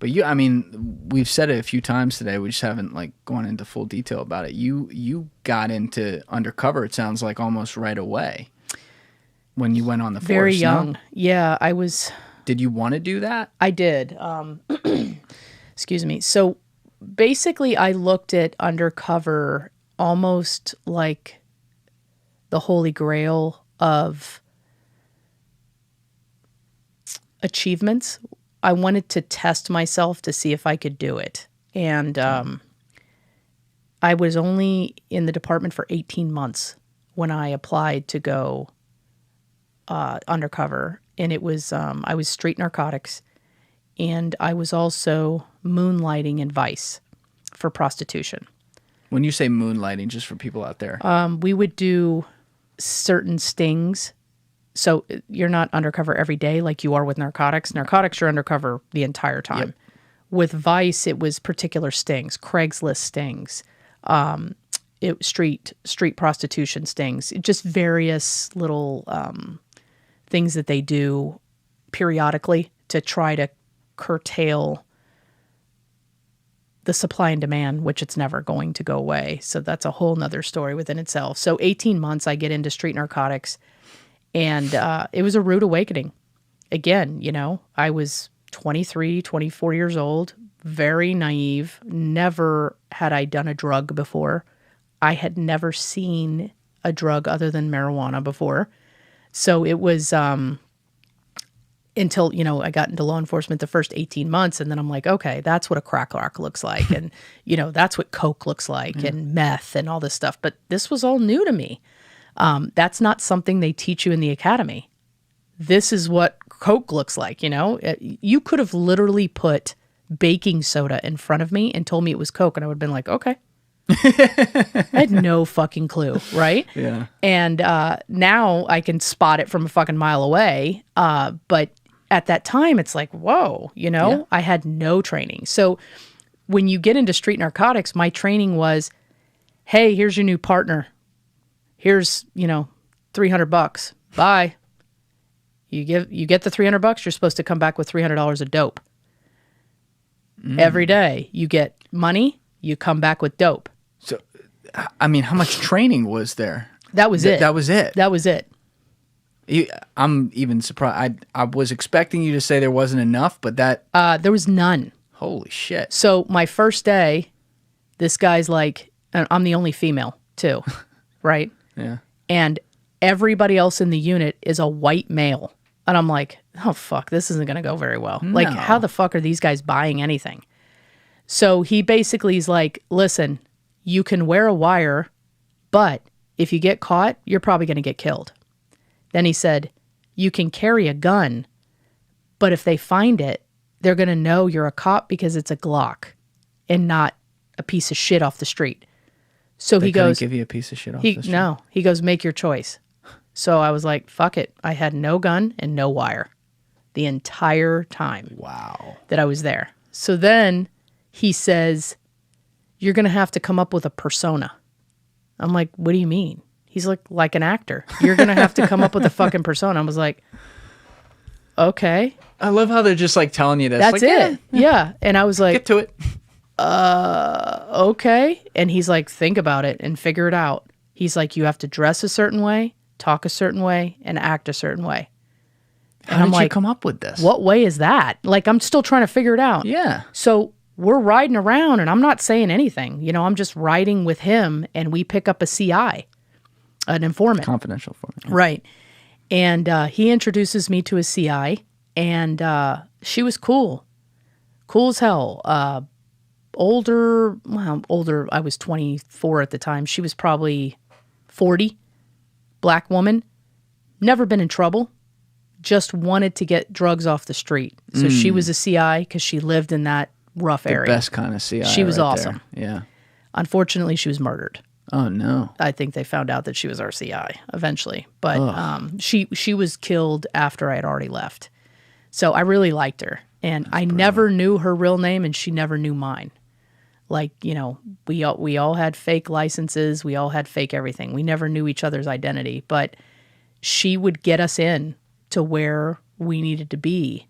But I mean, we've said it a few times today. We just haven't like gone into full detail about it. You got into Undercover, it sounds like, almost right away when you went on the force. Very young. No? Yeah, I was. Did you want to do that? I did. Excuse me. So basically, I looked at Undercover almost like the holy grail of achievements. I wanted to test myself to see if I could do it. And I was only in the department for 18 months when I applied to go undercover. And it was, I was street narcotics, and I was also moonlighting in Vice for prostitution. When you say moonlighting, just for people out there. We would do certain stings. So you're not undercover every day like you are with narcotics. Narcotics, you're undercover the entire time. Yep. With Vice, it was particular stings, Craigslist stings, street prostitution stings, just various little things that they do periodically to try to curtail the supply and demand, which it's never going to go away. So that's a whole nother story within itself. So 18 months, I get into street narcotics. And it was a rude awakening. Again, you know, I was 23, 24 years old, very naive. Never had I done a drug before. I had never seen a drug other than marijuana before. So it was until, you know, I got into law enforcement the first 18 months. And then I'm like, okay, that's what a crack rock looks like. And, you know, that's what coke looks like and meth and all this stuff. But this was all new to me. That's not something they teach you in the academy. This is what coke looks like, you know? You could have literally put baking soda in front of me and told me it was coke, and I would have been like, okay. I had no fucking clue, right? Yeah. And now I can spot it from a fucking mile away. But at that time, it's like, whoa, you know? Yeah. I had no training. So when you get into street narcotics, my training was, hey, here's your new partner. Here's, you know, $300. Bye. You get the $300. You're supposed to come back with $300 of dope. Every day you get money. You come back with dope. So, I mean, how much training was there? That was it. That was it. That was it. I'm even surprised. I was expecting you to say there wasn't enough, but that there was none. Holy shit! So my first day, this guy's like, and I'm the only female too, right? Yeah. And everybody else in the unit is a white male. And I'm like, oh, fuck, this isn't going to go very well. No. Like, how the fuck are these guys buying anything? So he basically is like, listen, you can wear a wire, but if you get caught, you're probably going to get killed. Then he said, you can carry a gun, but if they find it, they're going to know you're a cop because it's a Glock and not a piece of shit off the street. So he goes, give you a piece of shit off the street? No, he goes, make your choice. So I was like, fuck it. I had no gun and no wire the entire time. Wow. That I was there. So then he says, you're going to have to come up with a persona. I'm like, what do you mean? He's like an actor. You're going to have to come up with a fucking persona. I was like, okay. I love how they're just like telling you this. That's like, it. Yeah. And I was like, get to it. Okay. And he's like, think about it and figure it out. He's like, you have to dress a certain way, talk a certain way, and act a certain way. And How I'm did like, you come up with this? What way is that? Like, I'm still trying to figure it out. Yeah. So we're riding around and I'm not saying anything. You know, I'm just riding with him and we pick up a CI, an informant. Confidential informant. Right. And he introduces me to a CI, and she was cool. Cool as hell. Older, I was 24 at the time. She was probably 40, black woman, never been in trouble, just wanted to get drugs off the street. So she was a CI because she lived in that rough area. The best kind of CI. She was right awesome. There. Yeah. Unfortunately, she was murdered. Oh, no. I think they found out that she was our CI eventually. But she was killed after I had already left. So I really liked her. And I never knew her real name, and she never knew mine. Like, you know, we all had fake licenses. We all had fake everything. We never knew each other's identity. But she would get us in to where we needed to be.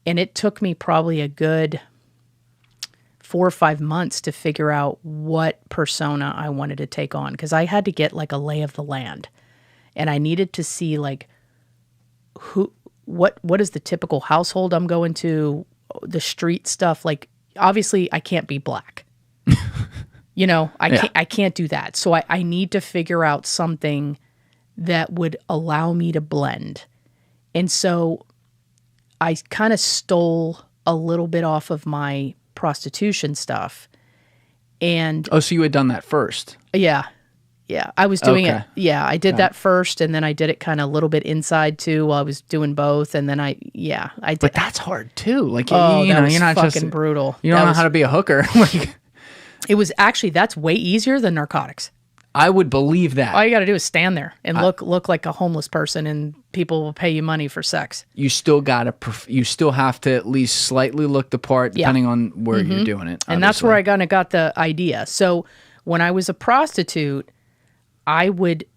And it took me probably a good 4 or 5 months to figure out what persona I wanted to take on, because I had to get like a lay of the land, and I needed to see like what is the typical household I'm going to, the street stuff. Like obviously I can't be black. I can't do that. So I need to figure out something that would allow me to blend. And so I kind of stole a little bit off of my prostitution stuff. And so you had done that first? Yeah. I was doing it. Yeah, I did that first, and then I did it kind of a little bit inside too while I was doing both. And then I did. But that's hard too. Like, you're not fucking just brutal. You don't know how to be a hooker. Like, it was actually, that's way easier than narcotics. I would believe that. All you got to do is stand there and look like a homeless person, and people will pay you money for sex. You still you still have to at least slightly look the part, depending on where you're doing it. And that's where I kind of got the idea. So when I was a prostitute, I would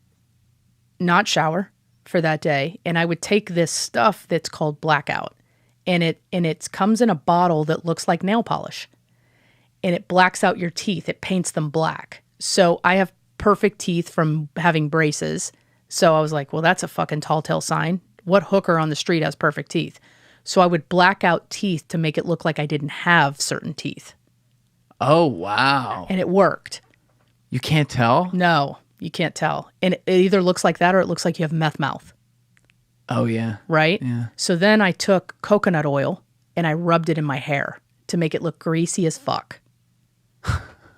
not shower for that day, and I would take this stuff that's called Blackout, and it comes in a bottle that looks like nail polish, and it blacks out your teeth. It paints them black. So I have perfect teeth from having braces. So I was like, well, that's a fucking tall tale sign. What hooker on the street has perfect teeth? So I would black out teeth to make it look like I didn't have certain teeth. Oh, wow. And it worked. You can't tell? No, you can't tell. And it either looks like that or it looks like you have meth mouth. Oh, yeah. Right? Yeah. So then I took coconut oil and I rubbed it in my hair to make it look greasy as fuck.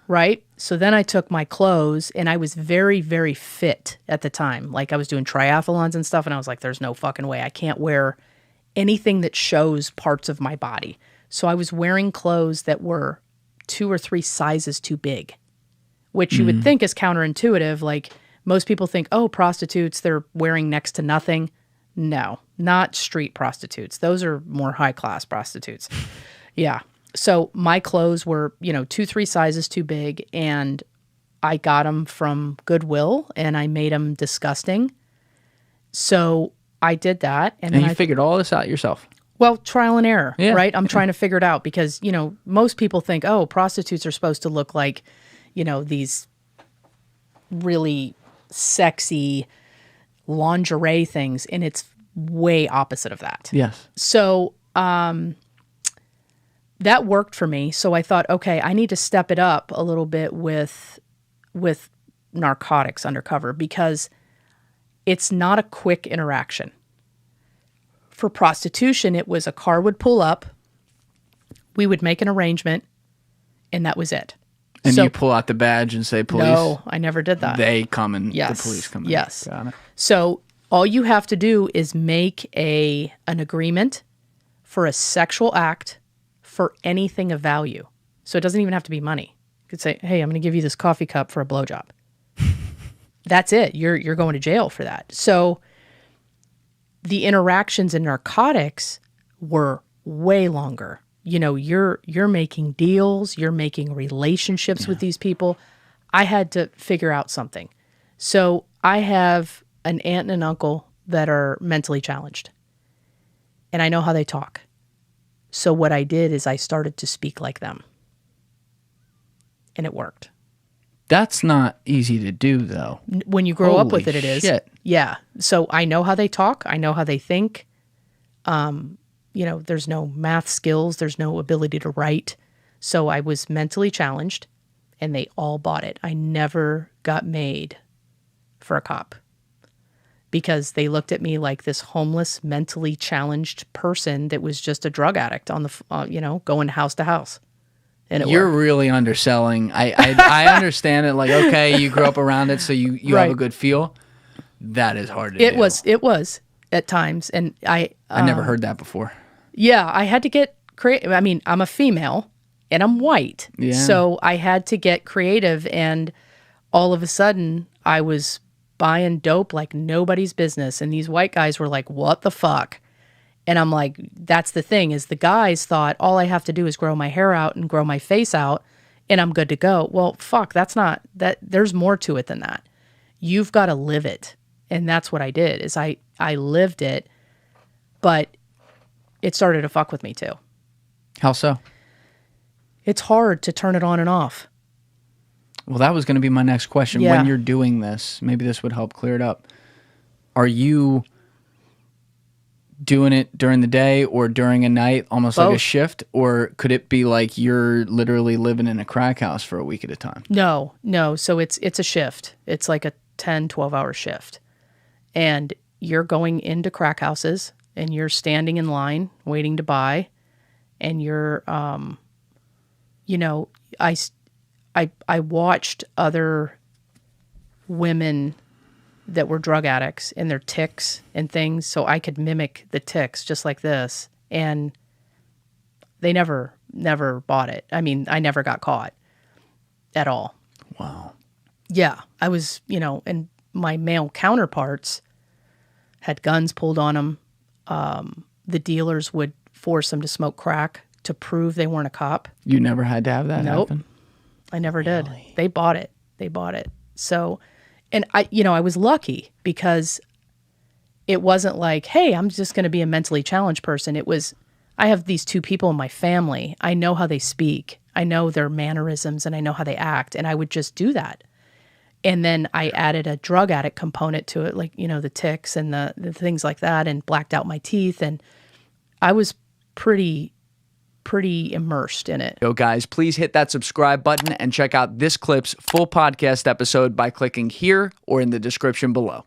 Right? So then I took my clothes, and I was very, very fit at the time. Like I was doing triathlons and stuff, and I was like, there's no fucking way. I can't wear anything that shows parts of my body. So I was wearing clothes that were 2 or 3 sizes too big, which you would think is counterintuitive. Like most people think, oh, prostitutes, they're wearing next to nothing. No, not street prostitutes. Those are more high-class prostitutes. Yeah. So my clothes were, 2, 3 sizes too big, and I got them from Goodwill, and I made them disgusting. So I did that. And then you figured all this out yourself? Well, trial and error, right? I'm trying to figure it out because, most people think, oh, prostitutes are supposed to look like, these really sexy lingerie things, and it's way opposite of that. Yes. So, that worked for me. So I thought, okay, I need to step it up a little bit with Narcotics Undercover, because it's not a quick interaction. For prostitution, it was a car would pull up, we would make an arrangement, and that was it. And you pull out the badge and say police? No, I never did that. They come and the police come in. Yes. Got it. So all you have to do is make an agreement for a sexual act for anything of value. So it doesn't even have to be money. You could say, hey, I'm going to give you this coffee cup for a blowjob. That's it. You're going to jail for that. So the interactions in narcotics were way longer. You're making deals, you're making relationships with these people. I had to figure out something. So I have an aunt and an uncle that are mentally challenged, and I know how they talk. So what I did is I started to speak like them. And it worked. That's not easy to do, though. When you grow up with it, it is. Shit. Yeah. So I know how they talk. I know how they think. There's no math skills. There's no ability to write. So I was mentally challenged, and they all bought it. I never got made for a cop, because they looked at me like this homeless, mentally challenged person that was just a drug addict on the, going house to house. And you're really underselling. I understand it. Like, okay, you grew up around it, so you right. have a good feel. That is hard to do. It was at times, and I never heard that before. Yeah, I had to get creative. I mean, I'm a female and I'm white, so I had to get creative. And all of a sudden, I was buying dope like nobody's business, and these white guys were like, "What the fuck?" And I'm like, "That's the thing, is the guys thought all I have to do is grow my hair out and grow my face out, and I'm good to go." Well, fuck, that's not that. There's more to it than that. You've got to live it, and that's what I did. Is I lived it, but it started to fuck with me too. How so? It's hard to turn it on and off. Well, that was going to be my next question. Yeah. When you're doing this, maybe this would help clear it up. Are you doing it during the day or during a night, almost like a shift? Or could it be like you're literally living in a crack house for a week at a time? No. So it's a shift. It's like a 10, 12-hour shift. And you're going into crack houses and you're standing in line waiting to buy. And you're, you know, I watched other women that were drug addicts and their tics and things, so I could mimic the tics just like this. And they never bought it. I mean, I never got caught at all. Wow. Yeah, I was, you know, and my male counterparts had guns pulled on them. The dealers would force them to smoke crack to prove they weren't a cop. You never had to have that happen? I never did. They bought it. So, and I was lucky because it wasn't like, hey, I'm just going to be a mentally challenged person. It was, I have these two people in my family. I know how they speak. I know their mannerisms and I know how they act. And I would just do that. And then I added a drug addict component to it, like, you know, the tics and the things like that, and blacked out my teeth. And I was pretty immersed in it. Yo, guys, please hit that subscribe button and check out this clip's full podcast episode by clicking here or in the description below.